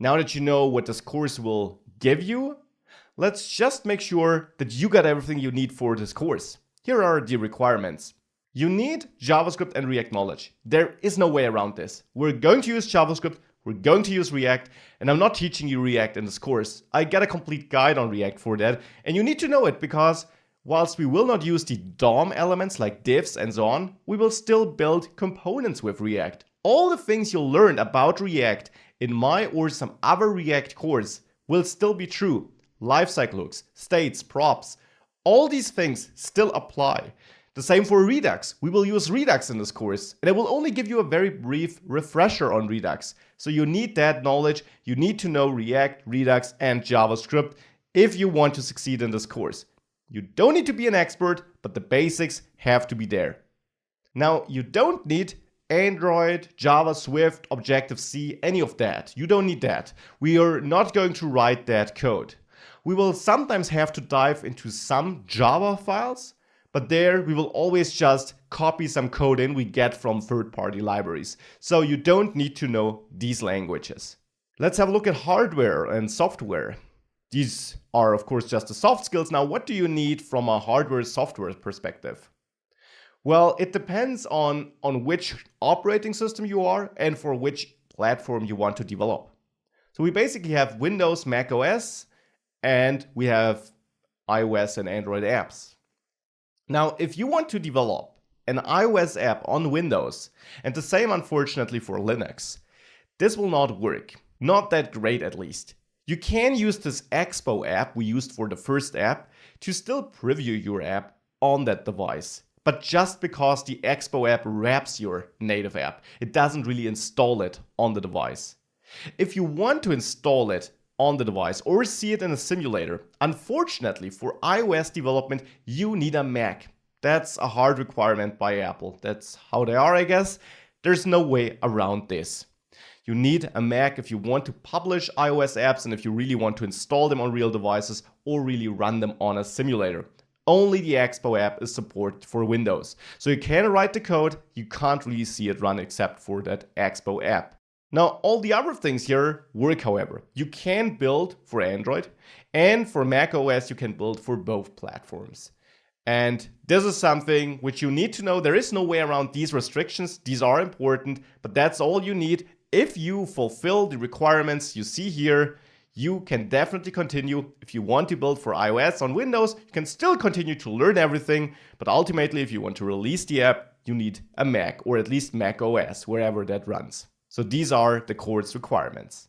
Now that you know what this course will give you, let's just make sure that you got everything you need for this course. Here are the requirements. You need JavaScript and React knowledge. There is no way around this. We're going to use JavaScript, we're going to use React, and I'm not teaching you React in this course. I got a complete guide on React for that, and you need to know it because whilst we will not use the DOM elements like divs and so on, we will still build components with React. All the things you'll learn about React in my or some other React course will still be true. Lifecycle hooks, states, props, all these things still apply. The same for Redux. We will use Redux in this course, and I will only give you a very brief refresher on Redux. So you need that knowledge. You need to know React, Redux, and JavaScript if you want to succeed in this course. You don't need to be an expert, but the basics have to be there. Now, you don't need Android, Java, Swift, Objective-C, any of that. You don't need that. We are not going to write that code. We will sometimes have to dive into some Java files, but there we will always just copy some code in we get from third-party libraries. So you don't need to know these languages. Let's have a look at hardware and software. These are, of course, just the soft skills. Now, what do you need from a hardware-software perspective? Well, it depends on which operating system you are and for which platform you want to develop. So we basically have Windows, Mac OS, and we have iOS and Android apps. Now, if you want to develop an iOS app on Windows, and the same unfortunately for Linux, this will not work. Not that great at least. You can use this Expo app we used for the first app to still preview your app on that device. But just because the Expo app wraps your native app, it doesn't really install it on the device. If you want to install it on the device or see it in a simulator, unfortunately for iOS development, you need a Mac. That's a hard requirement by Apple. That's how they are, I guess. There's no way around this. You need a Mac if you want to publish iOS apps and if you really want to install them on real devices or really run them on a simulator. Only the Expo app is supported for Windows. So you can write the code, you can't really see it run except for that Expo app. Now, all the other things here work, however. You can build for Android, and for Mac OS you can build for both platforms. And this is something which you need to know. There is no way around these restrictions. These are important, but that's all you need. If you fulfill the requirements you see here, you can definitely continue. If you want to build for iOS on Windows, you can still continue to learn everything. But ultimately, if you want to release the app, you need a Mac, or at least Mac OS, wherever that runs. So these are the course requirements.